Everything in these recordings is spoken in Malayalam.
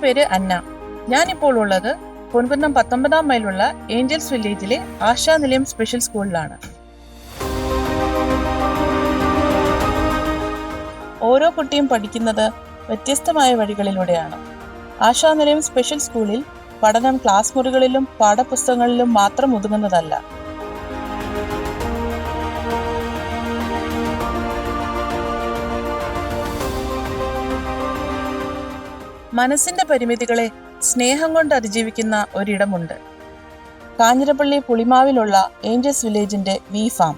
പേര് അന്ന. ഞാനിപ്പോൾ ഉള്ളത് പൊൻകുന്നം 19 മൈലുള്ള ഏഞ്ചൽസ് വില്ലേജിലെ ആശാനിലയം സ്പെഷ്യൽ സ്കൂളിലാണ്. ഓരോ കുട്ടിയും പഠിക്കുന്നത് വ്യത്യസ്തമായ വഴികളിലൂടെയാണ്. ആശാനിലയം സ്പെഷ്യൽ സ്കൂളിൽ പഠനം ക്ലാസ് മുറികളിലും പാഠപുസ്തകങ്ങളിലും മാത്രം ഒതുങ്ങുന്നതല്ല. മനസ്സിന്റെ പരിമിതികളെ സ്നേഹം കൊണ്ട് അതിജീവിക്കുന്ന ഒരിടമുണ്ട്. കാഞ്ഞിരപ്പള്ളി പുളിമാവിലുള്ള ഏഞ്ചൽസ് വില്ലേജിന്റെ വി ഫാം.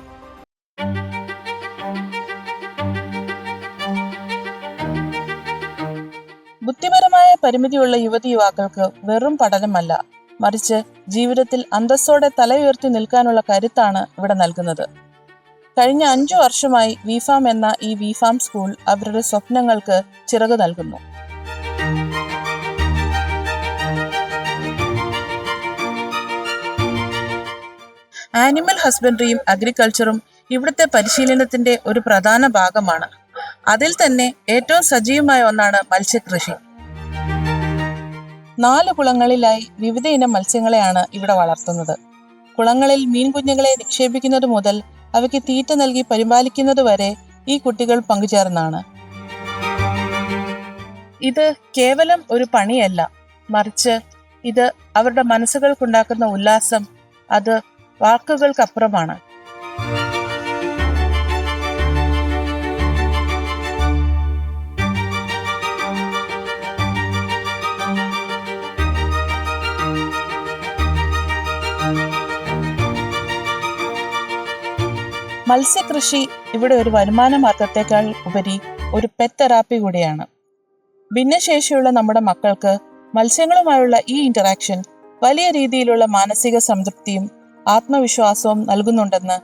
ബുദ്ധിപരമായ പരിമിതിയുള്ള യുവതി യുവാക്കൾക്ക് വെറും പഠനമല്ല, മറിച്ച് ജീവിതത്തിൽ അന്തസ്സോടെ തല ഉയർത്തി നിൽക്കാനുള്ള കരുത്താണ് ഇവിടെ നൽകുന്നത്. കഴിഞ്ഞ 5 വർഷമായി വി ഫാം എന്ന ഈ വി ഫാം സ്കൂൾ അവരുടെ സ്വപ്നങ്ങൾക്ക് ചിറകു നൽകുന്നു. ആനിമൽ ഹസ്ബൻഡറിയും അഗ്രികൾച്ചറും ഇവിടുത്തെ പരിശീലനത്തിന്റെ ഒരു പ്രധാന ഭാഗമാണ്. അതിൽ തന്നെ ഏറ്റവും സജീവമായ ഒന്നാണ് മത്സ്യകൃഷി. 4 കുളങ്ങളിലായി വിവിധ ഇനം മത്സ്യങ്ങളെയാണ് ഇവിടെ വളർത്തുന്നത്. കുളങ്ങളിൽ മീൻകുഞ്ഞുങ്ങളെ നിക്ഷേപിക്കുന്നത് മുതൽ അവയ്ക്ക് തീറ്റ നൽകി പരിപാലിക്കുന്നത് വരെ ഈ കുട്ടികൾ പങ്കുചേർന്നാണ്. ഇത് കേവലം ഒരു പണിയല്ല, മറിച്ച് ഇത് അവരുടെ മനസ്സുകൾക്കുണ്ടാക്കുന്ന ഉല്ലാസം. അത് വാക്കുകൾക്കപ്പുറമാണ്. മത്സ്യകൃഷി ഇവിടെ ഒരു വരുമാന മാർഗത്തെക്കാൾ ഉപരി ഒരു പെറ്റ് തെറാപ്പി കൂടിയാണ്. ഭിന്നശേഷിയുള്ള നമ്മുടെ മക്കൾക്ക് മത്സ്യങ്ങളുമായുള്ള ഈ ഇന്ററാക്ഷൻ വലിയ രീതിയിലുള്ള മാനസിക സംതൃപ്തിയും ആത്മവിശ്വാസവും നൽകുന്നുണ്ടെന്ന്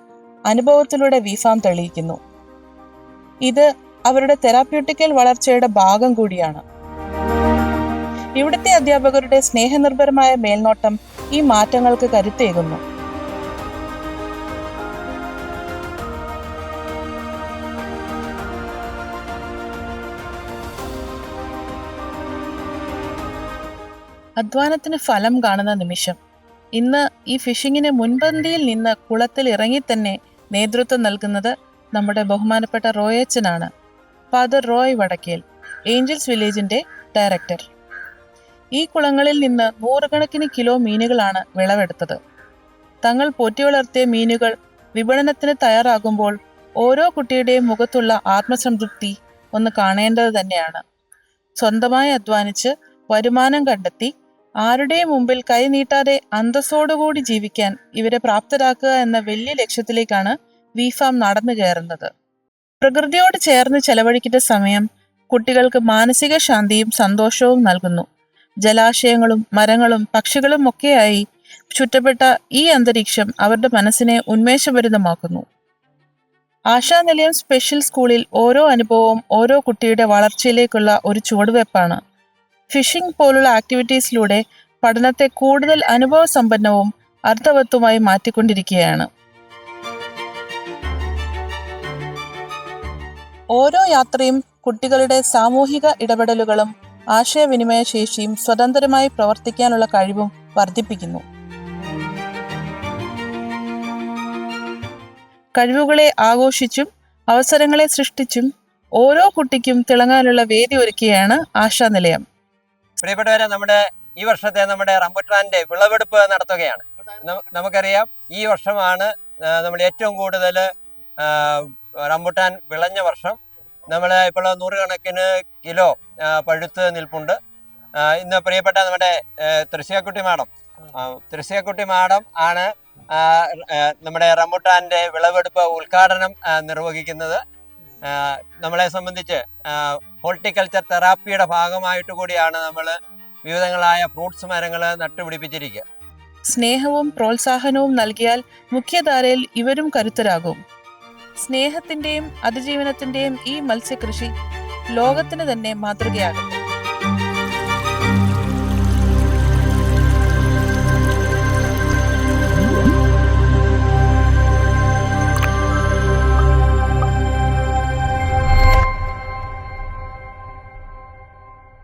അനുഭവത്തിലൂടെ വി ഫാം തെളിയിക്കുന്നു. ഇത് അവരുടെ തെറാപ്യൂട്ടിക്കൽ വളർച്ചയുടെ ഭാഗം കൂടിയാണ്. ഇവിടുത്തെ അധ്യാപകരുടെ സ്നേഹനിർഭരമായ മേൽനോട്ടം ഈ മാറ്റങ്ങൾക്ക് കരുത്തേകുന്നു. അധ്വാനത്തിന് ഫലം കാണുന്ന നിമിഷം. ഇന്ന് ഈ ഫിഷിങ്ങിന് മുൻപന്തിയിൽ നിന്ന് കുളത്തിൽ ഇറങ്ങി തന്നെ നേതൃത്വം നൽകുന്നത് നമ്മുടെ ബഹുമാനപ്പെട്ട റോയച്ചനാണ്. ഫാദർ റോയ് വടക്കേൽ, ഏഞ്ചൽസ് വില്ലേജിന്റെ ഡയറക്ടർ. ഈ കുളങ്ങളിൽ നിന്ന് 100 കണക്കിന് കിലോ മീനുകളാണ് വിളവെടുത്തത്. തങ്ങൾ പോറ്റി വളർത്തിയ മീനുകൾ വിപണനത്തിന് തയ്യാറാകുമ്പോൾ ഓരോ കുട്ടിയുടെയും മുഖത്തുള്ള ആത്മസംതൃപ്തി ഒന്ന് കാണേണ്ടത് തന്നെയാണ്. സ്വന്തമായി അധ്വാനിച്ച് വരുമാനം കണ്ടെത്തി ആരുടെയും മുമ്പിൽ കൈനീട്ടാതെ അന്തസ്സോടുകൂടി ജീവിക്കാൻ ഇവരെ പ്രാപ്തരാക്കുക എന്ന വലിയ ലക്ഷ്യത്തിലേക്കാണ് വി ഫാം നടന്നു കയറുന്നത്. പ്രകൃതിയോട് ചേർന്ന് ചെലവഴിക്കുന്ന സമയം കുട്ടികൾക്ക് മാനസിക ശാന്തിയും സന്തോഷവും നൽകുന്നു. ജലാശയങ്ങളും മരങ്ങളും പക്ഷികളും ഒക്കെയായി ചുറ്റപ്പെട്ട ഈ അന്തരീക്ഷം അവരുടെ മനസ്സിനെ ഉന്മേഷഭരിതമാക്കുന്നു. ആശാനിലയം സ്പെഷ്യൽ സ്കൂളിൽ ഓരോ അനുഭവവും ഓരോ കുട്ടിയുടെ വളർച്ചയിലേക്കുള്ള ഒരു ചുവടുവെപ്പാണ്. ഫിഷിംഗ് പോലുള്ള ആക്ടിവിറ്റീസിലൂടെ പഠനത്തെ കൂടുതൽ അനുഭവ സമ്പന്നവും അർത്ഥവത്തുമായി മാറ്റിക്കൊണ്ടിരിക്കുകയാണ്. ഓരോ യാത്രയും കുട്ടികളുടെ സാമൂഹിക ഇടപെടലുകളും ആശയവിനിമയ ശേഷിയും സ്വതന്ത്രമായി പ്രവർത്തിക്കാനുള്ള കഴിവും വർദ്ധിപ്പിക്കുന്നു. കഴിവുകളെ ആഘോഷിച്ചും അവസരങ്ങളെ സൃഷ്ടിച്ചും ഓരോ കുട്ടിക്കും തിളങ്ങാനുള്ള വേദി ഒരുക്കുകയാണ് ആശാനിലയം. പ്രിയപ്പെട്ടവരെ, ഈ വർഷത്തെ നമ്മുടെ റംബുട്ടാന്റെ വിളവെടുപ്പ് നടത്തുകയാണ്. നമുക്കറിയാം, ഈ വർഷമാണ് നമ്മൾ ഏറ്റവും കൂടുതൽ റംബുട്ടാൻ വിളഞ്ഞ വർഷം. നമ്മൾ ഇപ്പോൾ 100 കണക്കിന് കിലോ പഴുത്ത് നിൽപ്പുണ്ട്. ഇന്ന് പ്രിയപ്പെട്ട നമ്മുടെ തൃശ്ശിയക്കുട്ടി മാഡം ആണ് നമ്മുടെ റംബുട്ടാന്റെ വിളവെടുപ്പ് ഉദ്ഘാടനം നിർവഹിക്കുന്നത്. നമ്മളെ സംബന്ധിച്ച് ഹോർട്ടിക്കൾച്ചർ തെറാപ്പിയുടെ ഭാഗമായിട്ട് കൂടിയാണ് നമ്മൾ വിവിധങ്ങളായ ഫ്രൂട്ട്സ് മരങ്ങൾ നട്ടുപിടിപ്പിച്ചിരിക്കുക. സ്നേഹവും പ്രോത്സാഹനവും നൽകിയാൽ മുഖ്യധാരയിൽ ഇവരും കരുത്തരാകും. സ്നേഹത്തിന്റെയും അതിജീവനത്തിന്റെയും ഈ മത്സ്യകൃഷി ലോകത്തിന് തന്നെ മാതൃകയാകട്ടെ.